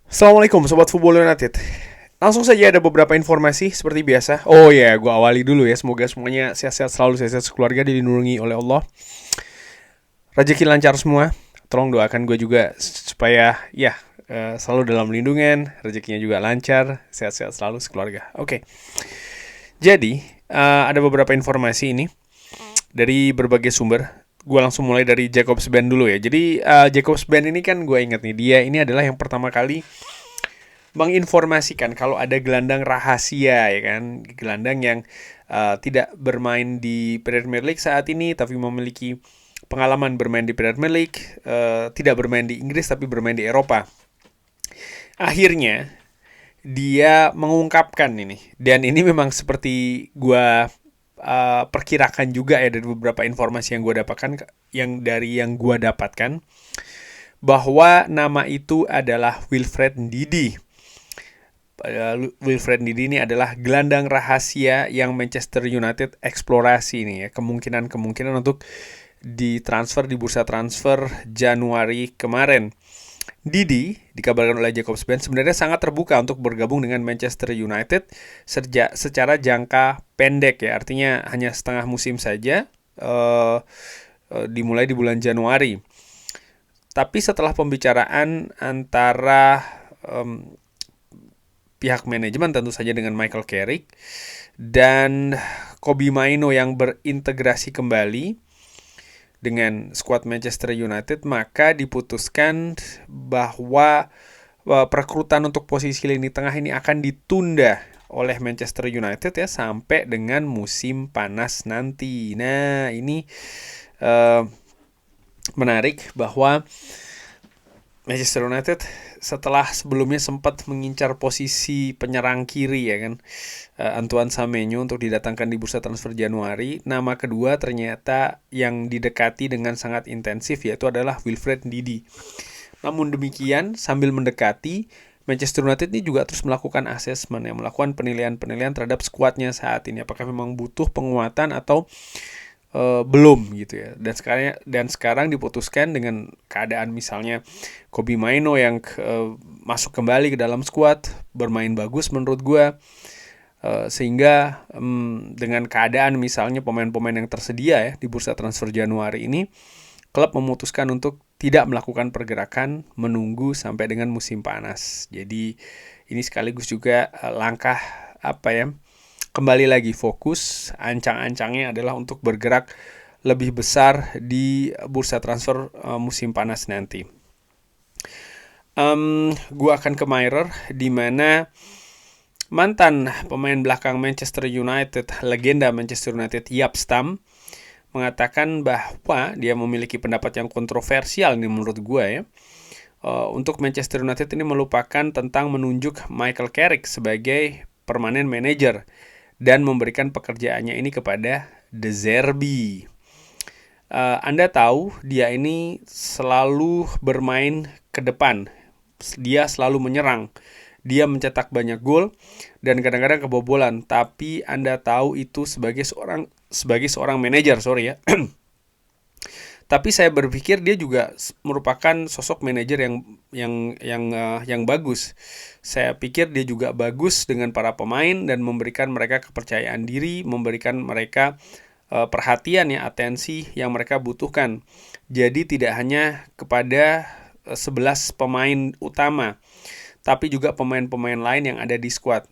Assalamualaikum Sobat Football United. Langsung saja ada beberapa informasi seperti biasa. Oh ya, gue awali dulu ya. Semoga semuanya sehat-sehat selalu, sehat-sehat sekeluarga, dilindungi oleh Allah. Rezeki lancar semua. Tolong doakan gue juga supaya selalu dalam lindungan, rezekinya juga lancar, sehat-sehat selalu sekeluarga. Oke. Jadi, ada beberapa informasi ini dari berbagai sumber. Gue langsung mulai dari Jacobs Band dulu ya. Jadi Jacobs Band ini kan gue ingat nih, dia ini adalah yang pertama kali menginformasikan kalau ada gelandang rahasia, ya kan, gelandang yang tidak bermain di Premier League saat ini tapi memiliki pengalaman bermain di Premier League, tidak bermain di Inggris tapi bermain di Eropa. Akhirnya dia mengungkapkan ini, dan ini memang seperti gua perkirakan juga ya dari beberapa informasi yang gua dapatkan, yang gua dapatkan, bahwa nama itu adalah Wilfred Ndidi. Wilfred Ndidi ini adalah gelandang rahasia yang Manchester United eksplorasi nih ya, kemungkinan untuk ditransfer di bursa transfer Januari kemarin. Didi dikabarkan oleh Jacobs Band sebenarnya sangat terbuka untuk bergabung dengan Manchester United secara jangka pendek ya, artinya hanya setengah musim saja, dimulai di bulan Januari. Tapi setelah pembicaraan antara pihak manajemen tentu saja dengan Michael Carrick dan Kobbie Mainoo yang berintegrasi kembali dengan skuad Manchester United, maka diputuskan bahwa perekrutan untuk posisi lini tengah ini akan ditunda oleh Manchester United ya sampai dengan musim panas nanti. Nah, ini menarik bahwa Manchester United setelah sebelumnya sempat mengincar posisi penyerang kiri ya kan, Antoine Semenyo untuk didatangkan di bursa transfer Januari. Nama kedua ternyata yang didekati dengan sangat intensif yaitu adalah Wilfred Ndidi. Namun demikian, sambil mendekati, Manchester United ini juga terus melakukan asesmen, yang melakukan penilaian-penilaian terhadap skuadnya saat ini, apakah memang butuh penguatan atau belum gitu ya. Dan sekarang diputuskan dengan keadaan misalnya Kobbie Mainoo yang masuk kembali ke dalam skuad, bermain bagus menurut gue, sehingga dengan keadaan misalnya pemain-pemain yang tersedia ya di bursa transfer Januari ini, klub memutuskan untuk tidak melakukan pergerakan menunggu sampai dengan musim panas. Jadi ini sekaligus juga langkah kembali lagi fokus, ancang-ancangnya adalah untuk bergerak lebih besar di bursa transfer musim panas nanti. Gua akan ke Mirror, di mana mantan pemain belakang Manchester United, legenda Manchester United Jaap Stam, mengatakan bahwa dia memiliki pendapat yang kontroversial ini menurut gue ya. Untuk Manchester United ini melupakan tentang menunjuk Michael Carrick sebagai permanent manager dan memberikan pekerjaannya ini kepada De Zerbi. Anda tahu dia ini selalu bermain ke depan, dia selalu menyerang, dia mencetak banyak gol dan kadang-kadang kebobolan. Tapi Anda tahu itu sebagai seorang manajer, sorry ya. Tapi saya berpikir dia juga merupakan sosok manajer yang bagus. Saya pikir dia juga bagus dengan para pemain dan memberikan mereka kepercayaan diri, memberikan mereka perhatian ya, atensi yang mereka butuhkan. Jadi tidak hanya kepada 11 pemain utama, tapi juga pemain-pemain lain yang ada di skuad.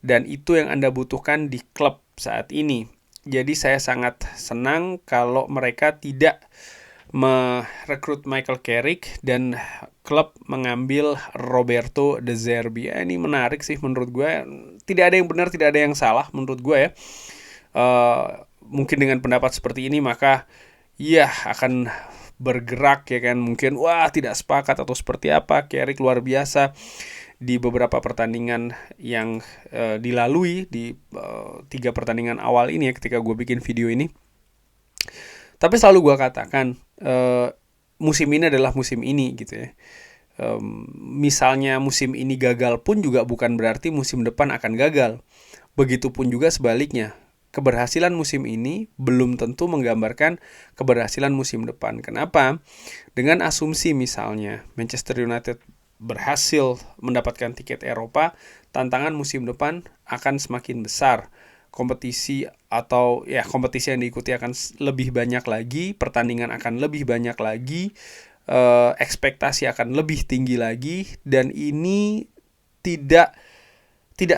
Dan itu yang Anda butuhkan di klub saat ini. Jadi saya sangat senang kalau mereka tidak merekrut Michael Carrick dan klub mengambil Roberto De Zerbi. Ini menarik sih menurut gue. Tidak ada yang benar, tidak ada yang salah menurut gue ya. Mungkin dengan pendapat seperti ini maka ya akan bergerak ya kan. Mungkin tidak sepakat atau seperti apa. Carrick luar biasa di beberapa pertandingan yang dilalui di 3 pertandingan awal ini ya ketika gue bikin video ini. Tapi selalu gue katakan musim ini adalah musim ini gitu ya. Misalnya musim ini gagal pun juga bukan berarti musim depan akan gagal. Begitupun juga sebaliknya. Keberhasilan musim ini belum tentu menggambarkan keberhasilan musim depan. Kenapa? Dengan asumsi misalnya Manchester United berhasil mendapatkan tiket Eropa, tantangan musim depan akan semakin besar. Kompetisi yang diikuti akan lebih banyak lagi, pertandingan akan lebih banyak lagi, ekspektasi akan lebih tinggi lagi, dan ini tidak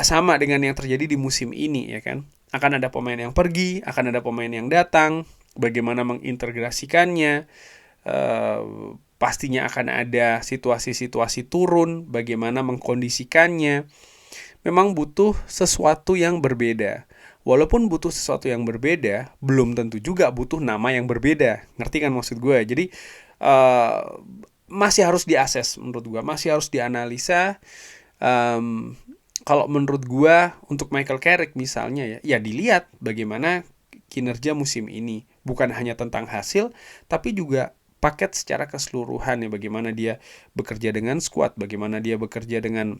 sama dengan yang terjadi di musim ini, ya kan? Akan ada pemain yang pergi, akan ada pemain yang datang, bagaimana mengintegrasikannya, pastinya akan ada situasi-situasi turun, bagaimana mengkondisikannya. Memang butuh sesuatu yang berbeda. Walaupun butuh sesuatu yang berbeda, belum tentu juga butuh nama yang berbeda. Ngerti kan maksud gue? Jadi masih harus diakses menurut gue, masih harus dianalisa. Kalau menurut gue untuk Michael Carrick misalnya ya dilihat bagaimana kinerja musim ini. Bukan hanya tentang hasil, tapi juga paket secara keseluruhan ya, bagaimana dia bekerja dengan squad, bagaimana dia bekerja dengan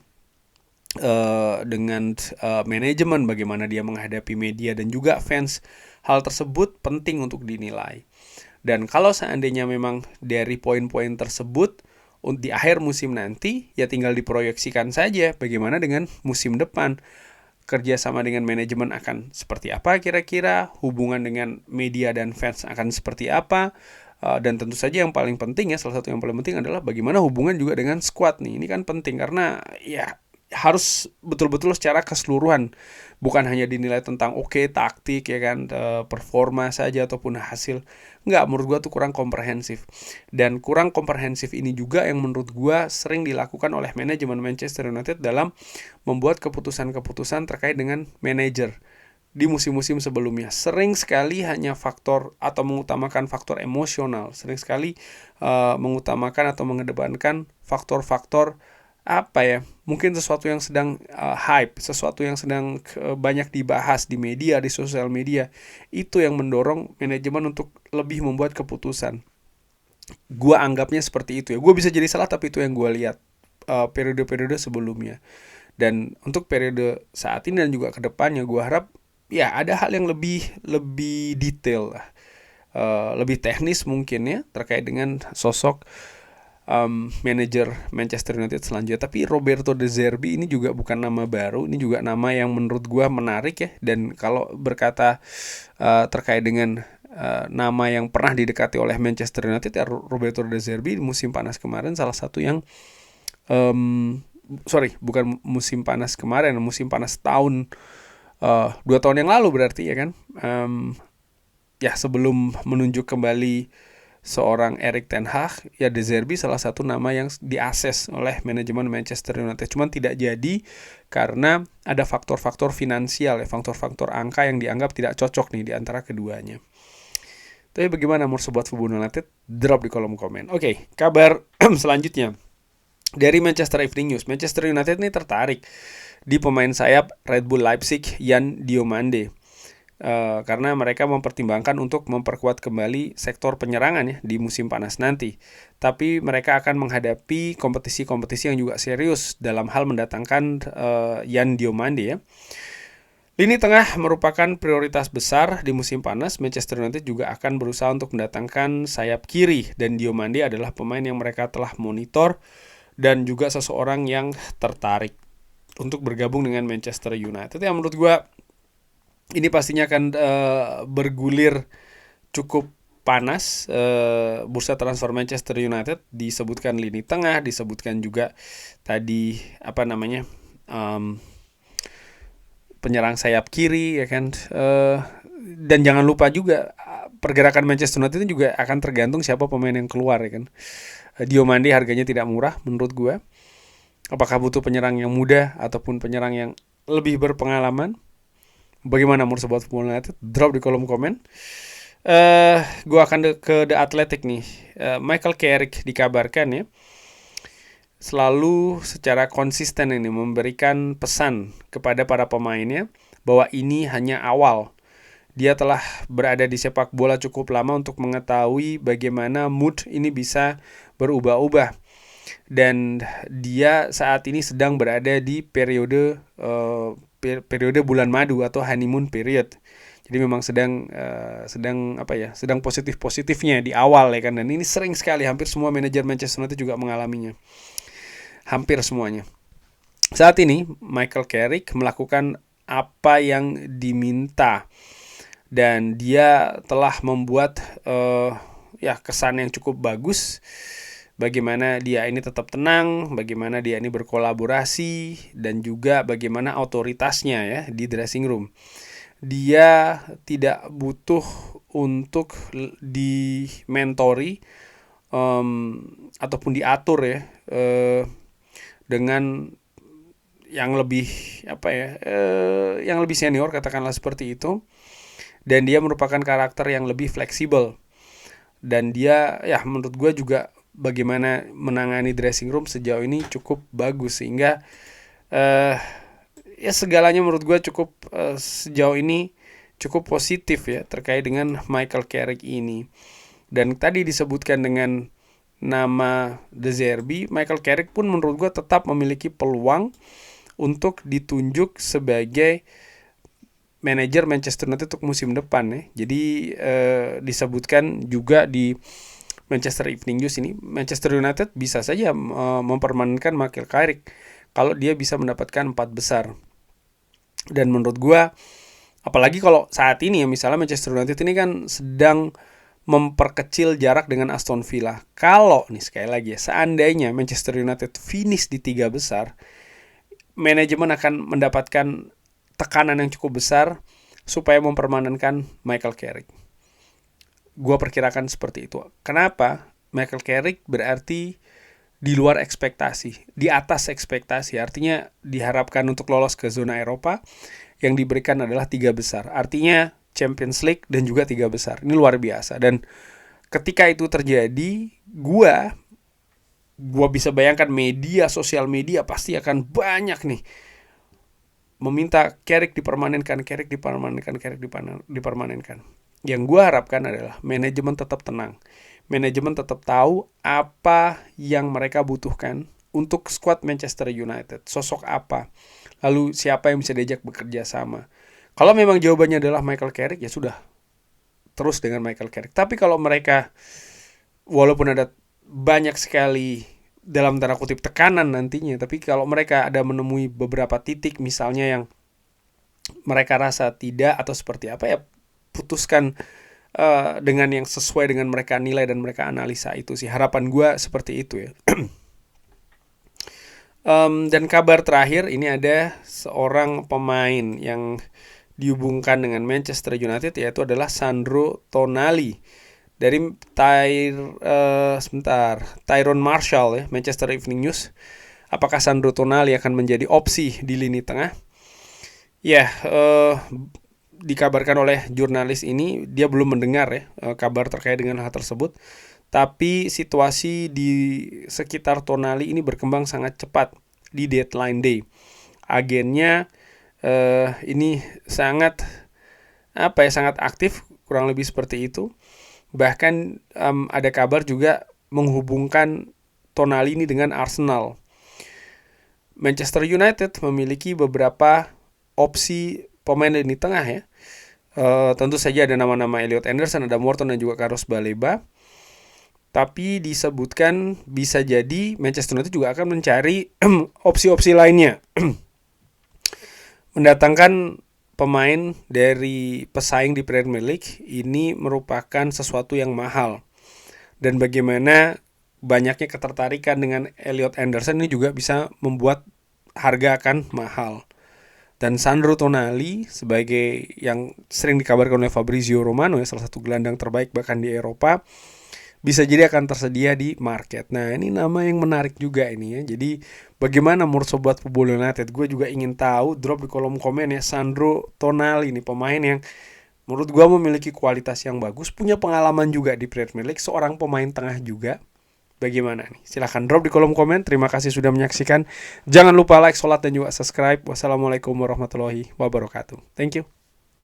manajemen, bagaimana dia menghadapi media dan juga fans. Hal tersebut penting untuk dinilai. Dan kalau seandainya memang dari poin-poin tersebut di akhir musim nanti, ya tinggal diproyeksikan saja bagaimana dengan musim depan. Kerjasama dengan manajemen akan seperti apa kira-kira, hubungan dengan media dan fans akan seperti apa, dan tentu saja yang paling penting ya, salah satu yang paling penting adalah bagaimana hubungan juga dengan squad nih. Ini kan penting karena ya harus betul-betul secara keseluruhan, bukan hanya dinilai tentang taktik ya kan, performa saja ataupun hasil. Enggak, menurut gua tuh kurang komprehensif. Dan kurang komprehensif ini juga yang menurut gua sering dilakukan oleh manajemen Manchester United dalam membuat keputusan-keputusan terkait dengan manajer di musim-musim sebelumnya. Sering sekali hanya faktor atau mengutamakan faktor emosional, sering sekali mengutamakan atau mengedepankan faktor-faktor mungkin sesuatu yang sedang hype, sesuatu yang sedang banyak dibahas di media, di sosial media. Itu yang mendorong manajemen untuk lebih membuat keputusan. Gua anggapnya seperti itu ya. Gua bisa jadi salah, tapi itu yang gua lihat periode-periode sebelumnya. Dan untuk periode saat ini dan juga kedepannya, gua harap ya ada hal yang lebih detail lah, lebih teknis mungkin ya, terkait dengan sosok manajer Manchester United selanjutnya. Tapi Roberto De Zerbi ini juga bukan nama baru, ini juga nama yang menurut gue menarik ya. Dan kalau berkata terkait dengan nama yang pernah didekati oleh Manchester United ya, Roberto De Zerbi musim panas kemarin salah satu yang bukan musim panas kemarin, musim panas tahun 2 tahun yang lalu berarti ya kan, sebelum menunjuk kembali seorang Erik ten Hag, ya De Zerbi salah satu nama yang diakses oleh manajemen Manchester United. Cuman tidak jadi karena ada faktor-faktor finansial, faktor-faktor angka yang dianggap tidak cocok nih di antara keduanya. Tapi bagaimana menurut Sobat Football United? Drop di kolom komen. Oke, kabar selanjutnya dari Manchester Evening News. Manchester United ini tertarik di pemain sayap Red Bull Leipzig Yan Diomande. Karena mereka mempertimbangkan untuk memperkuat kembali sektor penyerangan ya di musim panas nanti. Tapi mereka akan menghadapi kompetisi-kompetisi yang juga serius dalam hal mendatangkan Yan Diomande ya. Lini tengah merupakan prioritas besar di musim panas. Manchester United juga akan berusaha untuk mendatangkan sayap kiri, dan Diomande adalah pemain yang mereka telah monitor dan juga seseorang yang tertarik untuk bergabung dengan Manchester United. Yang menurut gue ini pastinya akan bergulir cukup panas bursa transfer Manchester United. Disebutkan lini tengah, disebutkan juga tadi penyerang sayap kiri ya kan. Dan jangan lupa juga pergerakan Manchester United itu juga akan tergantung siapa pemain yang keluar ya kan. Diomande harganya tidak murah menurut gue. Apakah butuh penyerang yang muda ataupun penyerang yang lebih berpengalaman? Bagaimana menurut Sobat Football United? Drop di kolom komen. Gue akan ke The Athletic nih. Michael Carrick dikabarkan ya selalu secara konsisten ini memberikan pesan kepada para pemainnya bahwa ini hanya awal. Dia telah berada di sepak bola cukup lama untuk mengetahui bagaimana mood ini bisa berubah-ubah. Dan dia saat ini sedang berada di periode bulan madu atau honeymoon period. Jadi memang sedang positif-positifnya di awal ya kan. Dan ini sering sekali hampir semua manajer Manchester United juga mengalaminya. hampir semuanya. Saat ini Michael Carrick melakukan apa yang diminta dan dia telah membuat kesan yang cukup bagus. Bagaimana dia ini tetap tenang, bagaimana dia ini berkolaborasi, dan juga bagaimana otoritasnya ya di dressing room. Dia tidak butuh untuk dimentori ataupun diatur ya dengan yang lebih yang lebih senior, katakanlah seperti itu. Dan dia merupakan karakter yang lebih fleksibel. Dan dia menurut gue juga bagaimana menangani dressing room sejauh ini cukup bagus, sehingga segalanya menurut gue cukup sejauh ini cukup positif ya terkait dengan Michael Carrick ini. Dan tadi disebutkan dengan nama De Zerbi, Michael Carrick pun menurut gue tetap memiliki peluang untuk ditunjuk sebagai manajer Manchester United untuk musim depan ya. Jadi disebutkan juga di Manchester Evening News ini, Manchester United bisa saja mempermanenkan Michael Carrick kalau dia bisa mendapatkan 4 besar. Dan menurut gua, apalagi kalau saat ini ya, misalnya Manchester United ini kan sedang memperkecil jarak dengan Aston Villa. Kalau nih sekali lagi ya, seandainya Manchester United finish di 3 besar, manajemen akan mendapatkan tekanan yang cukup besar supaya mempermanenkan Michael Carrick. Gua perkirakan seperti itu. Kenapa? Michael Carrick berarti di luar ekspektasi, di atas ekspektasi. Artinya diharapkan untuk lolos ke zona Eropa, yang diberikan adalah 3 besar. Artinya Champions League dan juga 3 besar. Ini luar biasa. Dan ketika itu terjadi, gua bisa bayangkan sosial media pasti akan banyak nih meminta Carrick dipermanenkan. Yang gue harapkan adalah manajemen tetap tenang. Manajemen tetap tahu apa yang mereka butuhkan untuk skuad Manchester United. Sosok apa, lalu siapa yang bisa diajak bekerja sama. Kalau memang jawabannya adalah Michael Carrick, ya sudah, terus dengan Michael Carrick. Tapi kalau mereka, walaupun ada banyak sekali dalam tanda kutip tekanan nantinya, tapi kalau mereka ada menemui beberapa titik misalnya yang mereka rasa tidak atau seperti apa, ya putuskan dengan yang sesuai dengan mereka nilai dan mereka analisa. Itu sih harapan gue, seperti itu ya. Dan kabar terakhir, ini ada seorang pemain yang dihubungkan dengan Manchester United, yaitu adalah Sandro Tonali dari Tyrone Marshall ya, Manchester Evening News. Apakah Sandro Tonali akan menjadi opsi di lini tengah? Ya, dikabarkan oleh jurnalis ini, dia belum mendengar ya kabar terkait dengan hal tersebut. Tapi situasi di sekitar Tonali ini berkembang sangat cepat di deadline day. Agennya ini sangat aktif, kurang lebih seperti itu. Bahkan ada kabar juga menghubungkan Tonali ini dengan Arsenal. Manchester United memiliki beberapa opsi pemain lini tengah ya. Tentu saja ada nama-nama Elliot Anderson, ada Morton dan juga Carlos Baleba. Tapi disebutkan bisa jadi Manchester United juga akan mencari opsi-opsi lainnya. Mendatangkan pemain dari pesaing di Premier League ini merupakan sesuatu yang mahal. Dan bagaimana banyaknya ketertarikan dengan Elliot Anderson ini juga bisa membuat harga akan mahal. Dan Sandro Tonali sebagai yang sering dikabarkan oleh Fabrizio Romano ya, salah satu gelandang terbaik bahkan di Eropa, bisa jadi akan tersedia di market. Nah, ini nama yang menarik juga ini ya. Jadi bagaimana menurut Sobat Football United? Gue juga ingin tahu, drop di kolom komen ya. Sandro Tonali ini pemain yang menurut gue memiliki kualitas yang bagus, punya pengalaman juga di Premier League, seorang pemain tengah juga. Bagaimana nih? Silahkan drop di kolom komen. Terima kasih sudah menyaksikan. Jangan lupa like, sholat, dan juga subscribe. Wassalamualaikum warahmatullahi wabarakatuh. Thank you.